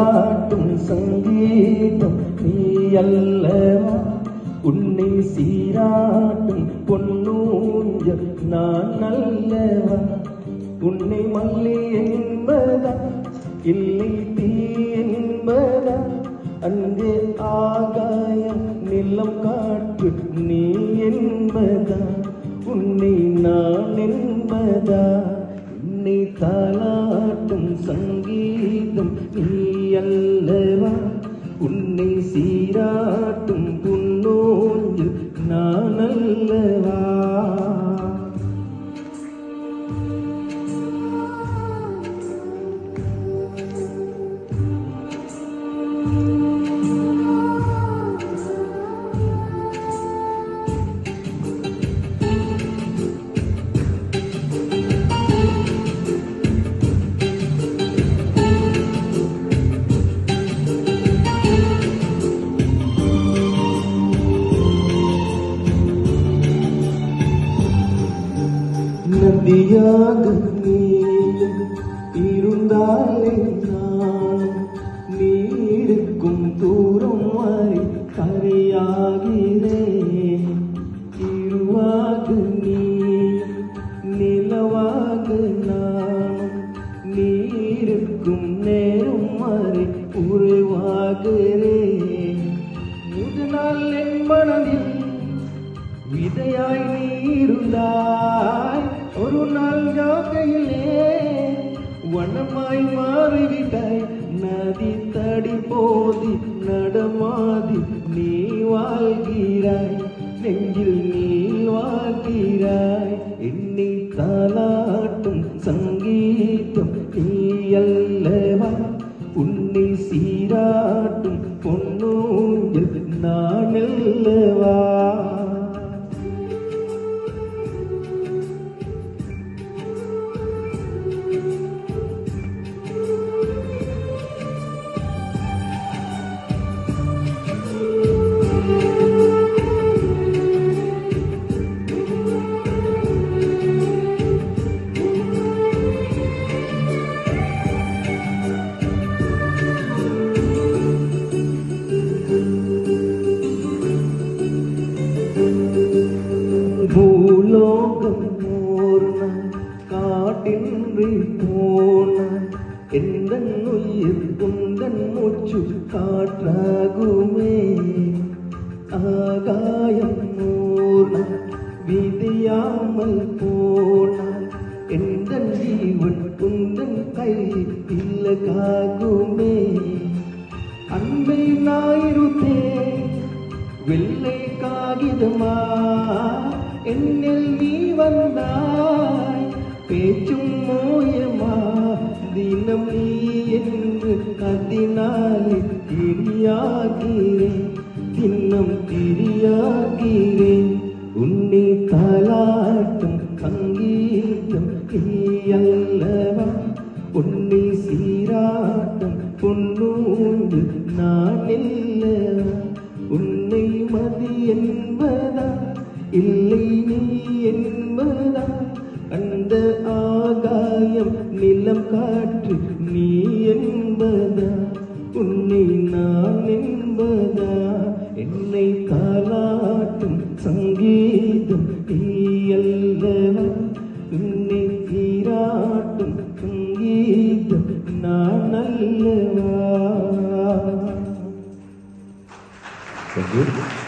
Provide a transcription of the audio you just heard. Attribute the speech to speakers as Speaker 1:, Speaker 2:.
Speaker 1: தாலாட்டும் சங்கீதம் நீ அல்லவா, உன்னை சீராட்டும் பொன்னூஞ்சல் நான் அல்லவா. உன்னை மல்லி என்பதா இல்லை தீ என்பதா, அங்கே ஆகாயம் நிலம் காற்று நீ என்பதா, உன்னை நான் என்பதா. உன்னை தாலாட்டும் சங்கீதம் நீ அல்லவா, உன்னை சீராட்டும் பொன்னூஞ்சல் நான் அல்லவா. நதியாக நீ இருந்தாலே நான் நீடுக்கும் தூரம் வரை கரையாகிறேன். இருவாக நீ நிலவாக நான் நீடுக்கும் நேரம் வரை உருவாகிறேன். முதல் என் மனதில் விதையாய் நீ இருந்தாய், ஒரு நாள் யாக்கையிலே வனமாய் மாறிவிட்டாய். நதி தடி போதி நடமாதி நீ வாழ்கிறாய், நெஞ்சில் நீ வாழ்கிறாய். என்னை தாலாட்டும் சங்கீதம் நீ அல்லவா, உன்னை சீராட்டும் பொன்னூஞ்சல் நான் அல்லவா. பூலோகம் ஓர்னாய் காட்டின்றி போனாய், எந்த உயிர் குந்தன் மூச்சு காற்றாகுமே. ஆகாயம் ஓர்னாய் விதியாமல் போனாய், எந்த ஜீவன் குந்தன் கை இல்லகாகுமே. அன்பை நாயிருத்தே வெள்ளை காகிதமா, என்னில் நீ வந்தாய் பேச்சும் மோயமா. தினம் நீ என்று கதினாலே திரியாகிறேன், தினம் திரியாகிறேன். உன்னை தாலாட்டும் சங்கீதம் நீ அல்லவா, உன்னை சீராட்டும் பொன்னூஞ்சல் நான் அல்லவா. உன்னை மதி என்பதா இல்லை நீ என்பதா, அந்த ஆகாயம் நிலம் காற்று நீ என்பதா, உன்னை நான் என்பதா. என்னை தாலாட்டும் சங்கீதம் நீ அல்லவா, உன்னை சீராட்டும் சங்கீதம் நான் அல்லவா. Thank you.